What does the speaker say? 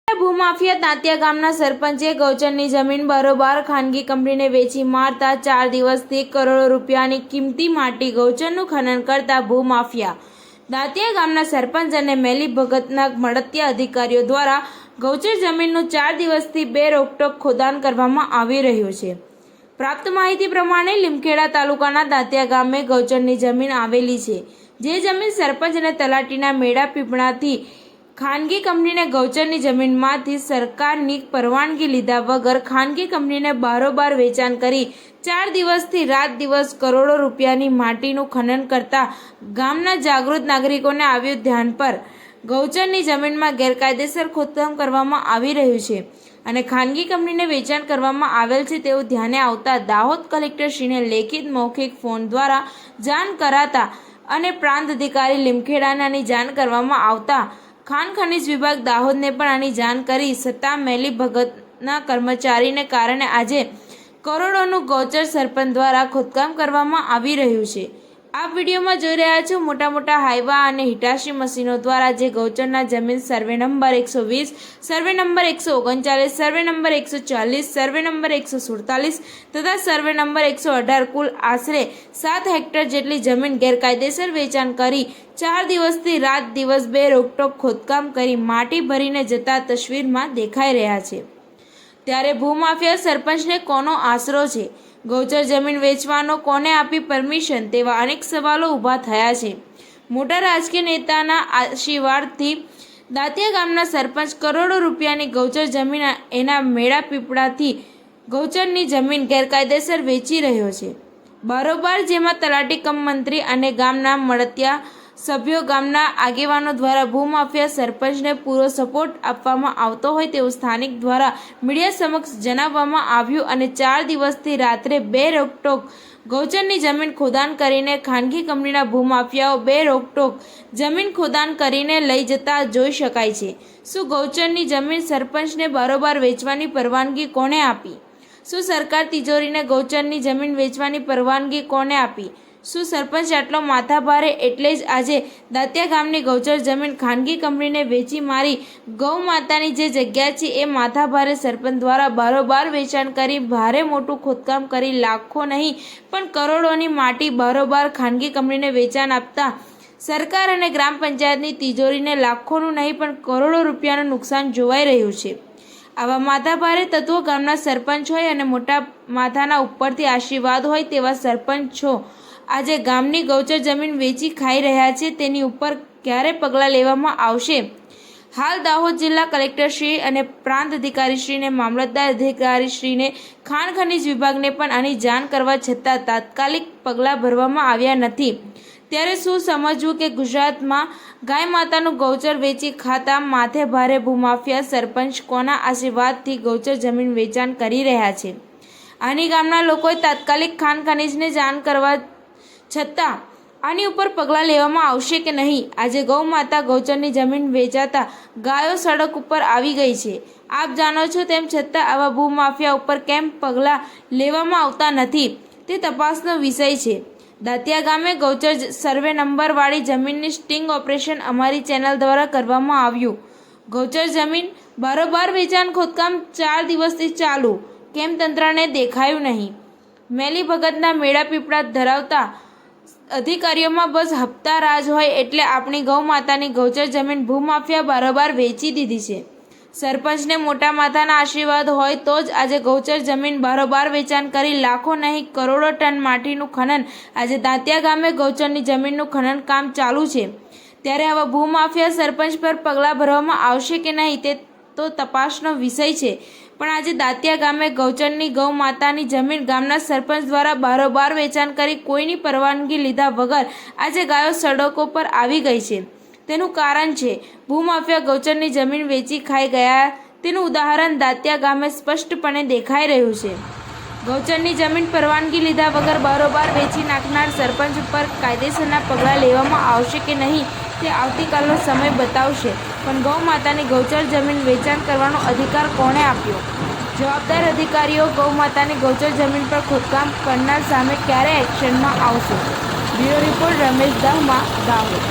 ભૂમાફિયા તાંતિયા ગામના સરપંચે ગૌચરની જમીન બરોબાર ખાનગી કંપનીને વેચી મારતા 4 દિવસથી કરોડો રૂપિયાની કિંમતી માટી ગૌચરનું ખનન કરતા ભૂમાફિયા દાંતિયા ગામના સરપંચ અને મેલી ભગતના મળતિયા અધિકારીઓ દ્વારા ગૌચર જમીનનું 4 દિવસથી બેરોકટોક ખોદાણ કરવામાં આવી રહ્યું છે। પ્રાપ્ત માહિતી પ્રમાણે લીમખેડા તાલુકાના દાંતિયા ગામે ગૌચરની જમીન આવેલી છે, જે જમીન સરપંચ અને તલાટીના મેળા પીપળાથી ખાનગી કંપનીને ગૌચરની જમીનમાંથી સરકારની પરવાનગી લીધા વગર ખાનગી કંપનીને બારોબાર વેચાણ કરી 4 દિવસથી રાત દિવસ કરોડો રૂપિયાની માટીનું ખનન કરતા ગામના જાગૃત નાગરિકોને આવ્યું ધ્યાન પર ગૌચરની જમીનમાં ગેરકાયદેસર ખોદકામ કરવામાં આવી રહ્યું છે અને ખાનગી કંપનીને વેચાણ કરવામાં આવેલ છે તેવું ધ્યાને આવતા દાહોદ કલેક્ટરશ્રીને લેખિત મૌખિક ફોન દ્વારા જાણ કરાતા અને પ્રાંત અધિકારી લીમખેડાની જાણ કરવામાં આવતા ખાન ખનીજ વિભાગ દાહોદને પણ આની જાણ કરી છતાં મેલી ભગતના કર્મચારીને કારણે આજે કરોડોનું ગૌચર સરપંચ દ્વારા ખોદકામ કરવામાં આવી રહ્યું છે। આપ વિડીયોમાં જોઈ રહ્યા છો મોટા હાઈવા અને હિટાચી મશીનો દ્વારા જે ગૌચરના જમીન survey number 120, survey number 139, survey number 140, survey number 147 તથા સર્વે નંબર 118 કુલ આશરે 7 હેક્ટર જેટલી જમીન ગેરકાયદેસર વેચાણ કરી 4 દિવસથી રાત દિવસ બેરોકટોક ખોદકામ કરી માટી ભરીને જતા તસવીરમાં દેખાઈ રહ્યા છે। ત્યારે ભૂમાફિયા સરપંચને કોનો આશરો છે? ગૌચર જમીન વેચવાનો કોને આપી પરમિશન? તેવા અનેક સવાલો ઊભા થયા છે। મોટા રાજકીય નેતાના આશીર્વાદથી દાંતિયા ગામના સરપંચ કરોડો રૂપિયાની ગૌચર જમીન એના મેળા પીપળાથી ગૌચરની જમીન ગેરકાયદેસર વેચી રહ્યો છે બારોબાર, જેમાં તલાટી કમ મંત્રી અને ગામના મળતિયા સભ્યો ગામના આગેવાનો દ્વારા ભૂમાફિયા સરપંચને પૂરો સપોર્ટ આપવામાં આવતો હોય તેવું સ્થાનિક દ્વારા મીડિયા સમક્ષ જણાવવામાં આવ્યું અને 4 દિવસથી રાત્રે બેરોકટોક ગૌચરની જમીન ખોદાણ કરીને ખાનગી કંપનીના ભૂમાફિયાઓ બેરોકટોક જમીન ખોદાણ કરીને લઈ જતા જોઈ શકાય છે। શું ગૌચરની જમીન સરપંચને બારોબાર વેચવાની પરવાનગી કોણે આપી? શું સરકાર તિજોરીને ગૌચરની જમીન વેચવાની પરવાનગી કોણે આપી? શું સરપંચ આટલો માથાભારે એટલે જ આજે દાંતિયા ગામની ગૌચર જમીન ખાનગી કંપનીને વેચી મારી ગૌ માતાની જે જગ્યા છે એ માથાભારે સરપંચ દ્વારા બારોબાર વેચાણ કરી ભારે મોટું ખોદકામ કરી લાખો નહીં પણ કરોડોની માટી બારોબાર ખાનગી કંપનીને વેચાણ આપતા સરકાર અને ગ્રામ પંચાયતની તિજોરીને લાખોનું નહીં પણ કરોડો રૂપિયાનું નુકસાન જોવાઈ રહ્યું છે। આવા માથાભારે તત્વો ગામના સરપંચ હોય અને મોટા માથાના ઉપરથી આશીર્વાદ હોય તેવા સરપંચો આજે ગામની ગૌચર જમીન વેચી ખાઈ રહ્યા છે, તેની ઉપર ક્યારે પગલાં લેવામાં આવશે? હાલ દાહોદ જિલ્લા કલેક્ટરશ્રી અને પ્રાંત અધિકારીશ્રીને મામલતદાર અધિકારીશ્રીને ખાણ ખનીજ વિભાગને પણ આની જાણ કરવા છતાં તાત્કાલિક પગલાં ભરવામાં આવ્યા નથી। ત્યારે શું સમજવું કે ગુજરાતમાં ગાય માતાનું ગૌચર વેચી ખાતા માથે ભારે ભૂમાફિયા સરપંચ કોના આશીર્વાદથી ગૌચર જમીન વેચાણ કરી રહ્યા છે? આની ગામના લોકોએ તાત્કાલિક ખાણ ખનીજને જાણ કરવા છતાં આની ઉપર પગલાં લેવામાં આવશે કે નહીં? આજે ગૌ માતા ગૌચરની જમીન વેચાતા ગાયો સડક ઉપર આવી ગઈ છે। આપ જાણો છો તેમ છતાં આવા ભૂમાફિયા ઉપર કેમ પગલાં લેવામાં આવતા નથી તે તપાસનો વિષય છે। દાંતિયા ગામે ગૌચર સર્વે નંબરવાળી જમીનની સ્ટિંગ ઓપરેશન અમારી ચેનલ દ્વારા કરવામાં આવ્યું। ગૌચર જમીન બારોબાર વેચાણ ખોદકામ 4 દિવસથી ચાલુ, કેમ તંત્રને દેખાયું નહીં? મેલી ભગતના મેળા પીપળા ધરાવતા અધિકારીઓમાં બસ હપ્તા રાજ હોય એટલે આપણી ગૌ માતાની ગૌચર જમીન ભૂમાફિયા બારોબાર વેચી દીધી છે। સરપંચને મોટા માથાના આશીર્વાદ હોય તો જ આજે ગૌચર જમીન બારોબાર વેચાણ કરી લાખો નહીં કરોડો ટન માટીનું ખનન આજે દાંતિયા ગામે ગૌચરની જમીનનું ખનન કામ ચાલુ છે। ત્યારે આવા ભૂમાફિયા સરપંચ પર પગલાં ભરવામાં આવશે કે નહીં તે તો તપાસનો વિષય છે, પણ આજે દાંતિયા ગામે ગૌચરની ગૌ માતાની જમીન ગામના સરપંચ દ્વારા બારોબાર વેચાણ કરી કોઈની પરવાનગી લીધા વગર આજે ગાયો સડકો પર આવી ગઈ છે। તેનું કારણ છે ભૂમાફિયા ગૌચરની જમીન વેચી ખાઈ ગયા તેનું ઉદાહરણ દાંતિયા ગામે સ્પષ્ટપણે દેખાઈ રહ્યું છે। ગૌચરની જમીન પરવાનગી લીધા વગર બારોબાર વેચી નાખનાર સરપંચ ઉપર કાયદેસરના પગલાં લેવામાં આવશે કે નહીં તે આવતીકાલનો સમય બતાવશે, પણ ગૌ માતાની ગૌચર જમીન વેચાણ કરવાનો અધિકાર કોણે આપ્યો? જવાબદાર અધિકારીઓ ગૌ માતાની ગૌચર જમીન પર ખોદકામ કરનાર સામે ક્યારે એક્શનમાં આવશે? Bureau report Ramesh Dahma, Dahod.